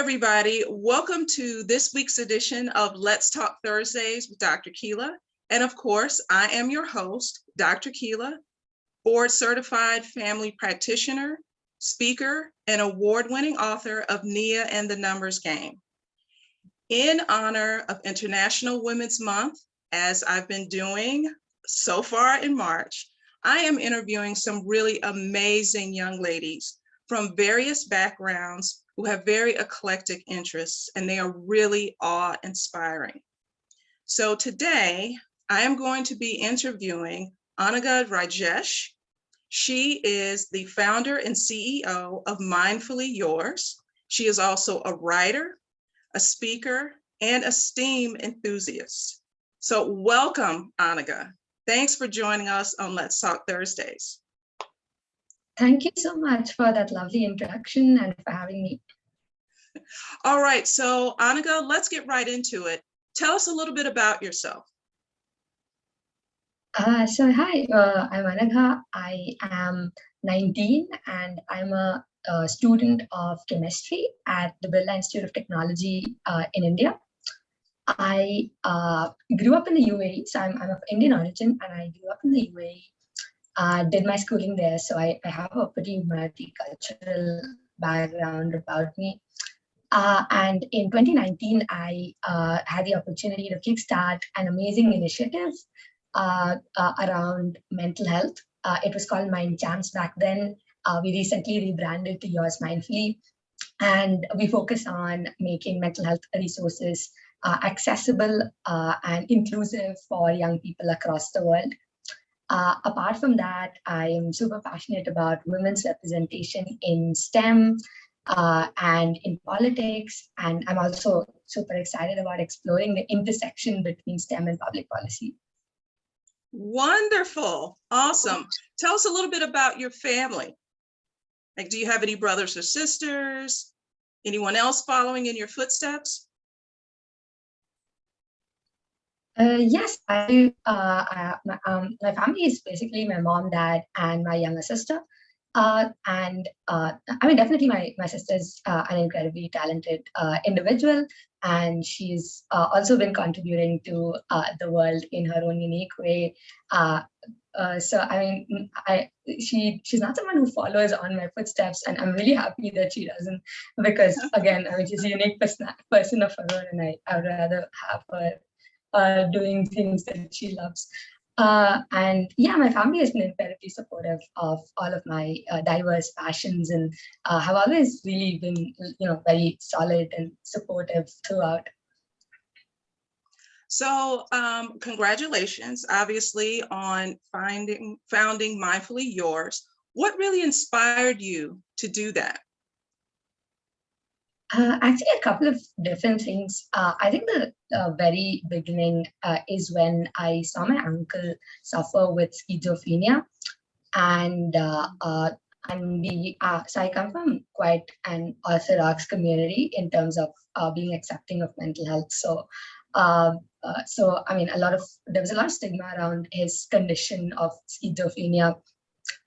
everybody. Welcome to this week's edition of Let's Talk Thursdays with Dr. Keela. And of course, I am your host, Dr. Keela, board certified family practitioner, speaker, and award-winning author of Nia and the Numbers Game. In honor of International Women's Month, as I've been doing so far in March, I am interviewing some really amazing young ladies from various backgrounds who have very eclectic interests, and they are really awe-inspiring. So today, I am going to be interviewing Anagha Rajesh. She is the founder and CEO of Mindfully Yours. She is also a writer, a speaker, and a STEAM enthusiast. So welcome, Anagha. Thanks for joining us on Let's Talk Thursdays. Thank you so much for that lovely introduction and for having me. All right, so Anagha, let's get right into it. Tell us a little bit about yourself. Hi, I'm Anagha. I am 19 and I'm a student of chemistry at the Birla Institute of Technology in India. I grew up in the UAE, so I'm of Indian origin, and I grew up in the UAE. Did my schooling there, so I have a pretty multicultural background about me. And in 2019, I had the opportunity to kickstart an amazing initiative around mental health. It was called Mind Champs back then. We recently rebranded to Yours Mindfully, and we focus on making mental health resources accessible and inclusive for young people across the world. Apart from that, I am super passionate about women's representation in STEM and in politics. And I'm also super excited about exploring the intersection between STEM and public policy. Wonderful. Awesome. Tell us a little bit about your family. Like, do you have any brothers or sisters? Anyone else following in your footsteps? Yes, I do. My family is basically my mom, dad, and my younger sister. I mean, definitely my sister's an incredibly talented individual, and she's also been contributing to the world in her own unique way. So I mean, she's not someone who follows on my footsteps, and I'm really happy that she doesn't, because again, I mean, she's a unique person of her own, and I would rather have her doing things that she loves. And yeah, my family has been incredibly supportive of all of my diverse passions, and have always really been, very solid and supportive throughout. So congratulations, obviously, on founding Mindfully Yours. What really inspired you to do that? Actually, a couple of different things. I think the very beginning is when I saw my uncle suffer with schizophrenia, and so I come from quite an orthodox community in terms of being accepting of mental health. So I mean, there was a lot of stigma around his condition of schizophrenia.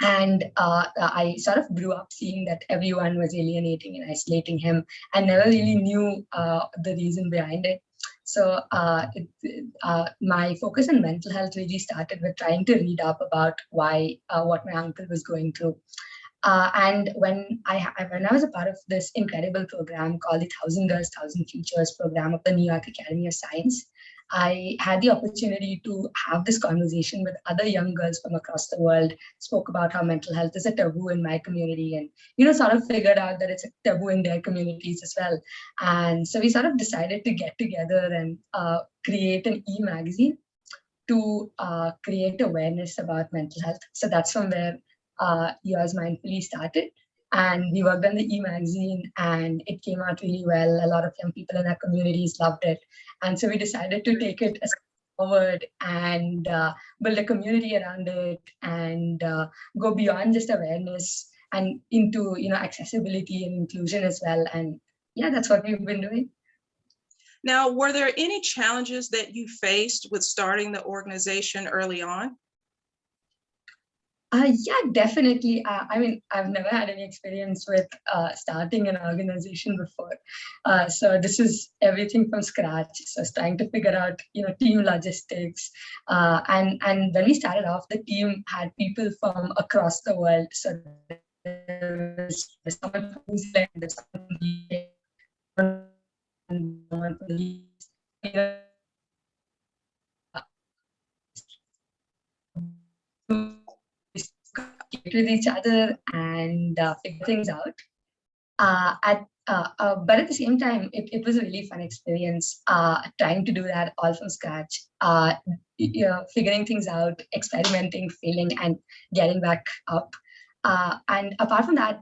And I sort of grew up seeing that everyone was alienating and isolating him, and never really knew the reason behind it. So my focus on mental health really started with trying to read up about what my uncle was going through. And when I was a part of this incredible program called the 1,000 Girls, 1,000 Futures program of the New York Academy of Science, I had the opportunity to have this conversation with other young girls from across the world, spoke about how mental health is a taboo in my community, and, sort of figured out that it's a taboo in their communities as well. And so we sort of decided to get together and create an e-magazine to create awareness about mental health. So that's from where Yours Mindfully started. And we worked on the e-magazine, and it came out really well. A lot of young people in our communities loved it. And so we decided to take it a step forward and build a community around it, and go beyond just awareness and into, accessibility and inclusion as well. And yeah, that's what we've been doing. Now, were there any challenges that you faced with starting the organization early on? Yeah, definitely. I mean, I've never had any experience with starting an organization before. So this is everything from scratch. So it's trying to figure out, team logistics. And when we started off, the team had people from across the world. So there was someone from New Zealand, there was someone from the UK, someone from the US, with each other and figure things out. But at the same time, it was a really fun experience trying to do that all from scratch, figuring things out, experimenting, failing, and getting back up. And apart from that,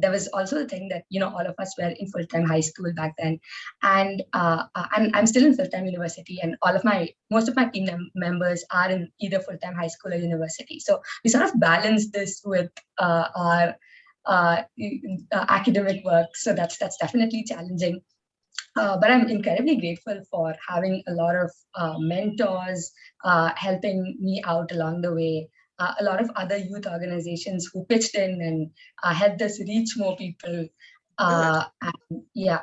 there was also the thing that all of us were in full-time high school back then, and I'm still in full-time university, and most of my team members are in either full-time high school or university. So we sort of balance this with our academic work. So that's definitely challenging. But I'm incredibly grateful for having a lot of mentors helping me out along the way. A lot of other youth organizations who pitched in and helped us reach more people. And yeah.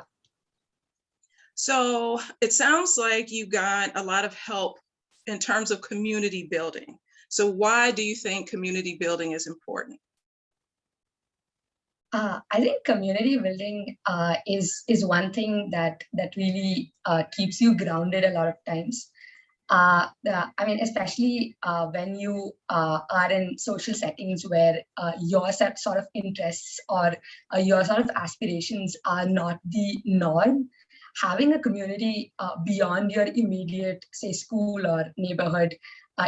So it sounds like you got a lot of help in terms of community building. So why do you think community building is important? I think community building is one thing that really keeps you grounded a lot of times. I mean, especially when you are in social settings where your sort of interests or your sort of aspirations are not the norm. Having a community beyond your immediate, say, school or neighborhood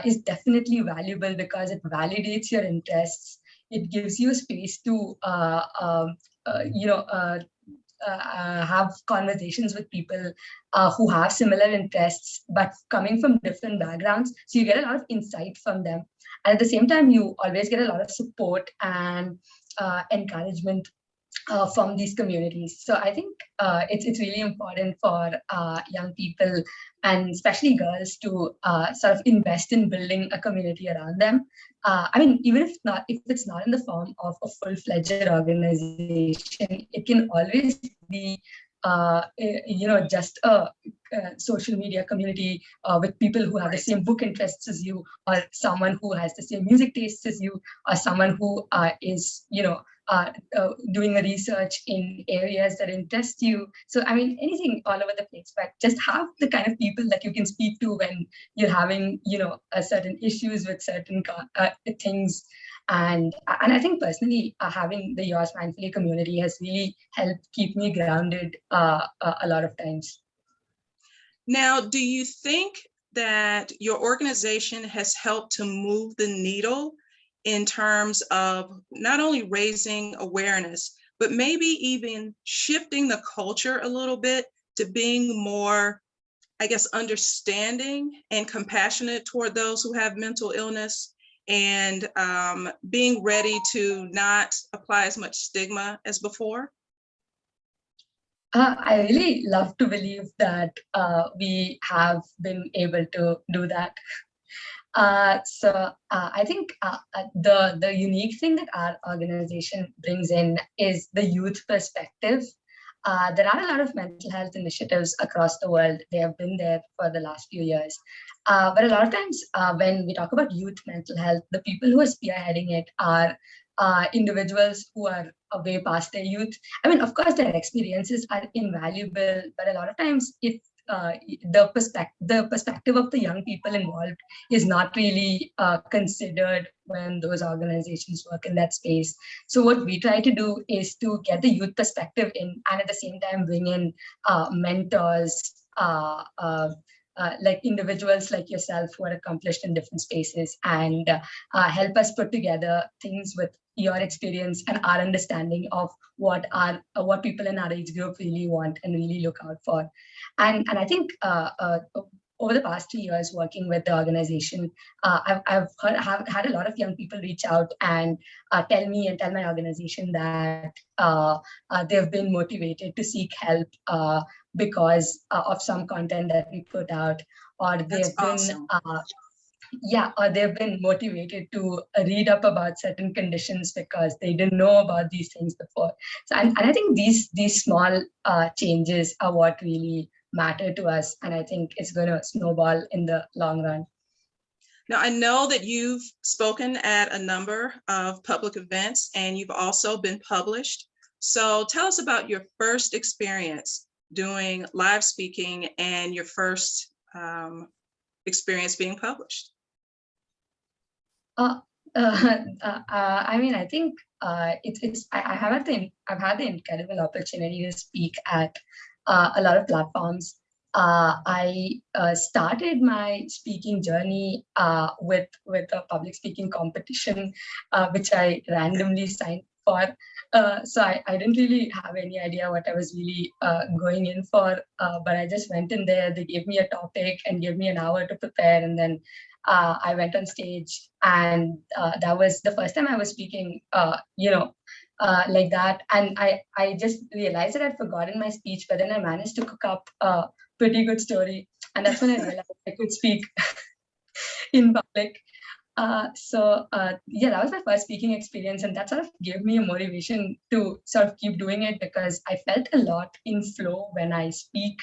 is definitely valuable because it validates your interests. It gives you space to have conversations with people who have similar interests, but coming from different backgrounds. So you get a lot of insight from them. And at the same time, you always get a lot of support and encouragement from these communities. So I think it's really important for young people and especially girls to sort of invest in building a community around them. I mean, even if it's not in the form of a full-fledged organization, it can always be just a social media community with people who have the same book interests as you, or someone who has the same music tastes as you, or someone who is doing a research in areas that interest you. So I mean, anything all over the place, but just have the kind of people that you can speak to when you're having certain issues with certain things. And I think personally, having the Yours Mindfully community has really helped keep me grounded a lot of times. Now, do you think that your organization has helped to move the needle in terms of not only raising awareness, but maybe even shifting the culture a little bit to being more, I guess, understanding and compassionate toward those who have mental illness, and being ready to not apply as much stigma as before? I really love to believe that we have been able to do that. I think the unique thing that our organization brings in is the youth perspective. There are a lot of mental health initiatives across the world. They have been there for the last few years. But a lot of times when we talk about youth mental health, the people who are spearheading it are individuals who are way past their youth. I mean, of course, their experiences are invaluable, but a lot of times the perspective of the young people involved is not really considered when those organizations work in that space. So what we try to do is to get the youth perspective in, and at the same time bring in mentors, like individuals like yourself who are accomplished in different spaces, and help us put together things with your experience and our understanding of what people in our age group really want and really look out for. And I think over the past 3 years working with the organization, I've had a lot of young people reach out and tell me and tell my organization that they've been motivated to seek help because of some content that we put out, or they've been yeah, or they've been motivated to read up about certain conditions because they didn't know about these things before. So, and I think these small changes are what really matter to us, and I think it's going to snowball in the long run. Now, I know that you've spoken at a number of public events and you've also been published. So tell us about your first experience doing live speaking and your first experience being published. Uh, I mean, I think I've had the incredible opportunity to speak at a lot of platforms. I started my speaking journey with a public speaking competition, which I randomly signed for. So I didn't really have any idea what I was really going in for, but I just went in there. They gave me a topic and gave me an hour to prepare, and then I went on stage, and that was the first time I was speaking, like that. And I just realized that I'd forgotten my speech, but then I managed to cook up a pretty good story. And that's when I realized I could speak in public. Yeah, that was my first speaking experience, and that sort of gave me a motivation to sort of keep doing it because I felt a lot in flow when I speak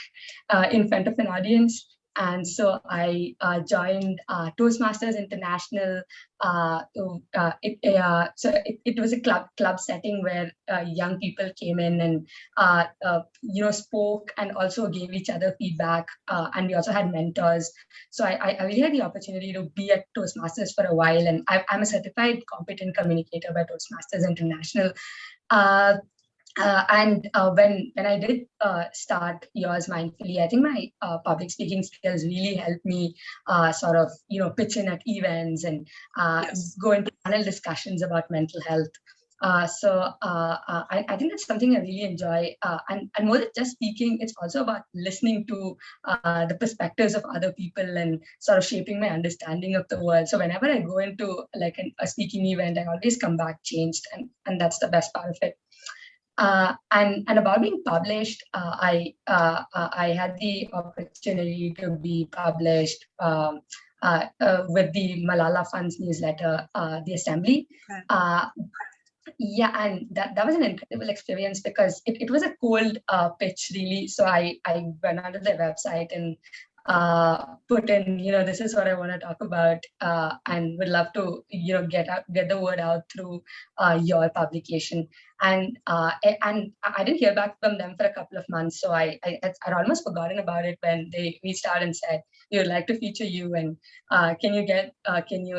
in front of an audience. And so I joined Toastmasters International. It was a club setting where young people came in and spoke and also gave each other feedback. And we also had mentors. So I really had the opportunity to be at Toastmasters for a while, and I'm a certified competent communicator by Toastmasters International. When I did start Yours Mindfully, I think my public speaking skills really helped me sort of pitch in at events and Yes. go into panel discussions about mental health. I think that's something I really enjoy. And more than just speaking, it's also about listening to the perspectives of other people and sort of shaping my understanding of the world. So whenever I go into like a speaking event, I always come back changed, and that's the best part of it. And about being published, I had the opportunity to be published with the Malala Fund's newsletter, The Assembly. Okay. Yeah, and that was an incredible experience because it was a cold pitch, really. So I went onto their website and put in, this is what I want to talk about, and would love to, get the word out through your publication. And I didn't hear back from them for a couple of months, so I'd almost forgotten about it when they reached out and said, "We would like to feature you, and can you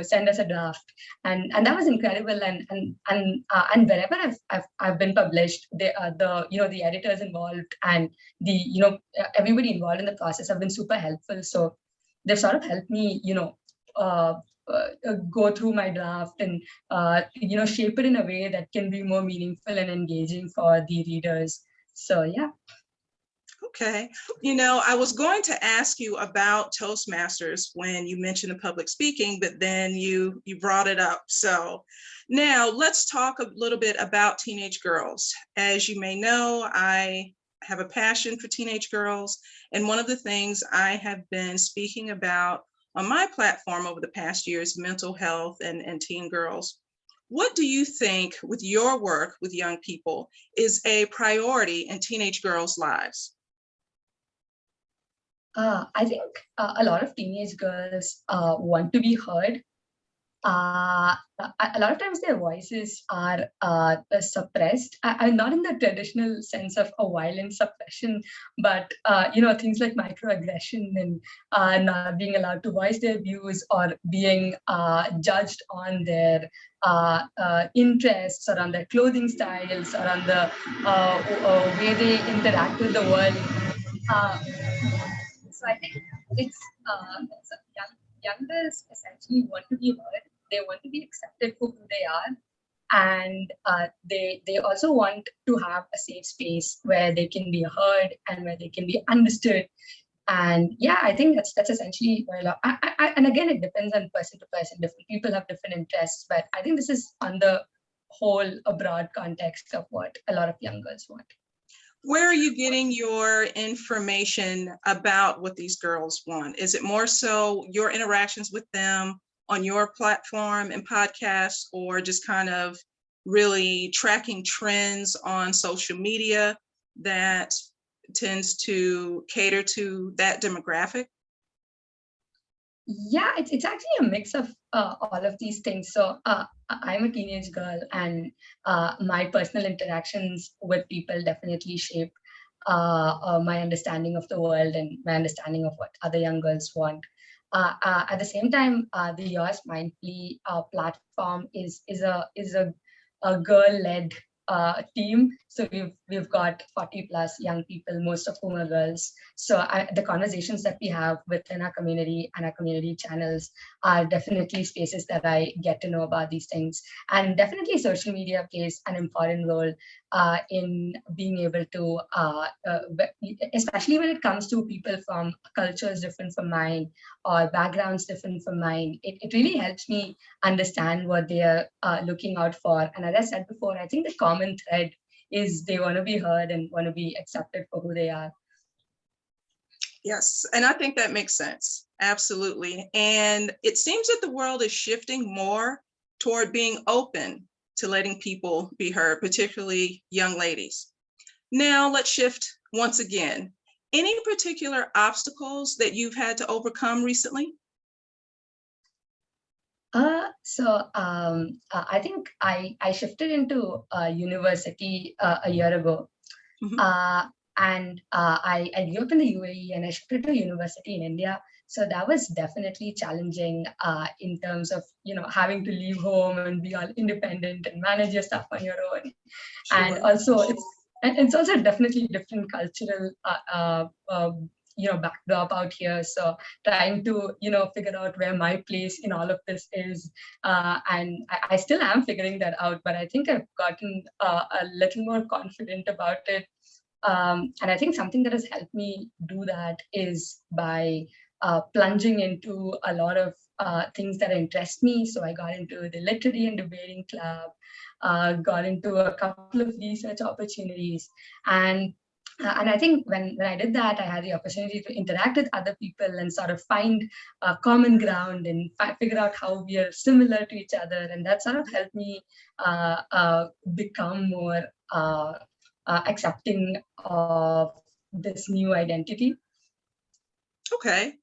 send us a draft?" And that was incredible. And wherever I've been published, the editors involved and everybody involved in the process have been super helpful. So they've sort of helped me, uh, go through my draft and shape it in a way that can be more meaningful and engaging for the readers. So yeah. Okay. I was going to ask you about Toastmasters when you mentioned the public speaking, but then you brought it up. So now let's talk a little bit about teenage girls. As you may know, I have a passion for teenage girls. And one of the things I have been speaking about on my platform over the past year is mental health and teen girls. What do you think, with your work with young people, is a priority in teenage girls' lives? I think a lot of teenage girls want to be heard. A lot of times their voices are suppressed, not in the traditional sense of a violent suppression, but things like microaggression and not being allowed to voice their views or being judged on their interests or on their clothing styles or on the way they interact with the world. So I think it's young girls essentially want to be heard. They want to be accepted for who they are, and they also want to have a safe space where they can be heard and where they can be understood. And yeah, I think that's essentially what I love. And again, it depends on person to person. Different people have different interests, but I think this is on the whole a broad context of what a lot of young girls want. Where are you getting your information about what these girls want? Is it more so your interactions with them on your platform and podcasts, or just kind of really tracking trends on social media that tends to cater to that demographic? Yeah, it's actually a mix of all of these things. So I'm a teenage girl, and my personal interactions with people definitely shape my understanding of the world and my understanding of what other young girls want. At the same time, the Yours Mindfully platform is a girl-led team. So we've got 40 plus young people, most of whom are girls. So the conversations that we have within our community and our community channels are definitely spaces that I get to know about these things. And definitely social media plays an important role in being able to, especially when it comes to people from cultures different from mine or backgrounds different from mine, it really helps me understand what they are looking out for. And as I said before, I think the common thread is they want to be heard and want to be accepted for who they are. Yes, and I think that makes sense. Absolutely. And it seems that the world is shifting more toward being open to letting people be heard, particularly young ladies. Now let's shift once again. Any particular obstacles that you've had to overcome recently? I think I shifted into university a year ago. Mhm. Uh, and I grew up in the UAE and I shifted to university in India. So that was definitely challenging in terms of, having to leave home and be all independent and manage your stuff on your own. And Sure. also it's also definitely different cultural backdrop out here. So trying to figure out where my place in all of this is, and I still am figuring that out, but I think I've gotten a little more confident about it. And I think something that has helped me do that is by plunging into a lot of things that interest me. So I got into the literary and debating club, got into a couple of research opportunities, and and I think when I did that, I had the opportunity to interact with other people and sort of find common ground and figure out how we are similar to each other, and that sort of helped me become more accepting of this new identity. Okay.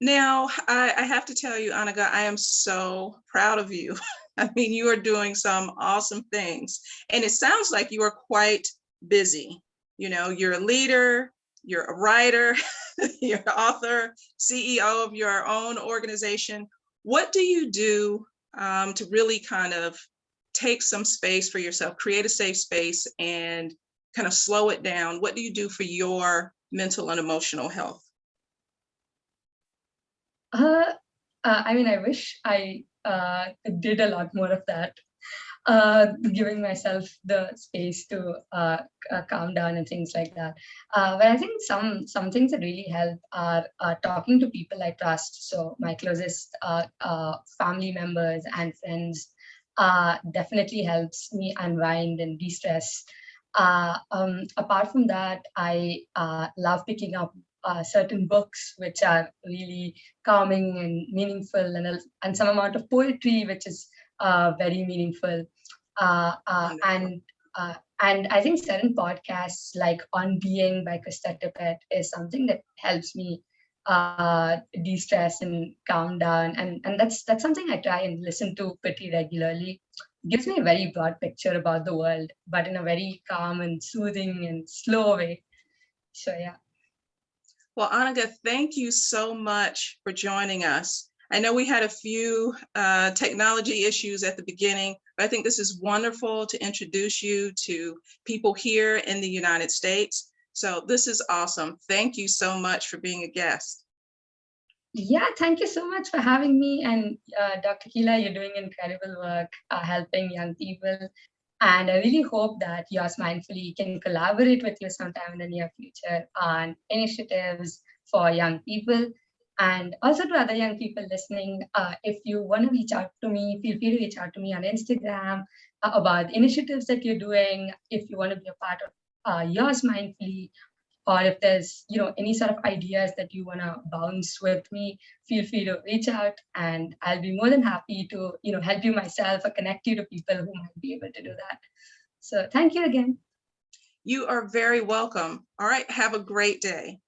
Now, I have to tell you, Anagha, I am so proud of you. I mean, you are doing some awesome things. And it sounds like you are quite busy. You know, you're a leader, you're a writer, you're an author, CEO of your own organization. What do you do to really kind of take some space for yourself, create a safe space, and kind of slow it down? What do you do for your mental and emotional health? Uh, I mean, I wish I did a lot more of that, giving myself the space to calm down and things like that. But I think some things that really help are talking to people I trust. So my closest family members and friends definitely helps me unwind and de-stress. Apart from that, I love picking up certain books which are really calming and meaningful, and some amount of poetry which is very meaningful. Uh, uh, Wonderful. and and I think certain podcasts like On Being by Krista Tippett is something that helps me de-stress and calm down. And that's something I try and listen to pretty regularly. It gives me a very broad picture about the world, but in a very calm and soothing and slow way. So yeah. Well, Anagha, thank you so much for joining us. I know we had a few technology issues at the beginning, but I think this is wonderful to introduce you to people here in the United States. So this is awesome. Thank you so much for being a guest. Yeah, thank you so much for having me. And Dr. Keela, you're doing incredible work helping young people. And I really hope that Yours Mindfully can collaborate with you sometime in the near future on initiatives for young people. And also to other young people listening, if you want to reach out to me, feel free to reach out to me on Instagram about initiatives that you're doing. If you want to be a part of yours mindfully, or if there's any sort of ideas that you want to bounce with me, feel free to reach out, and I'll be more than happy to help you myself or connect you to people who might be able to do that. So thank you again. You are very welcome. All right, have a great day.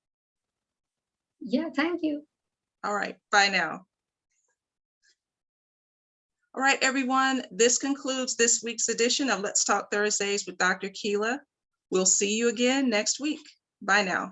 Yeah, thank you. All right, bye now. All right, everyone, this concludes this week's edition of Let's Talk Thursdays with Dr. Keela. We'll see you again next week. Bye now.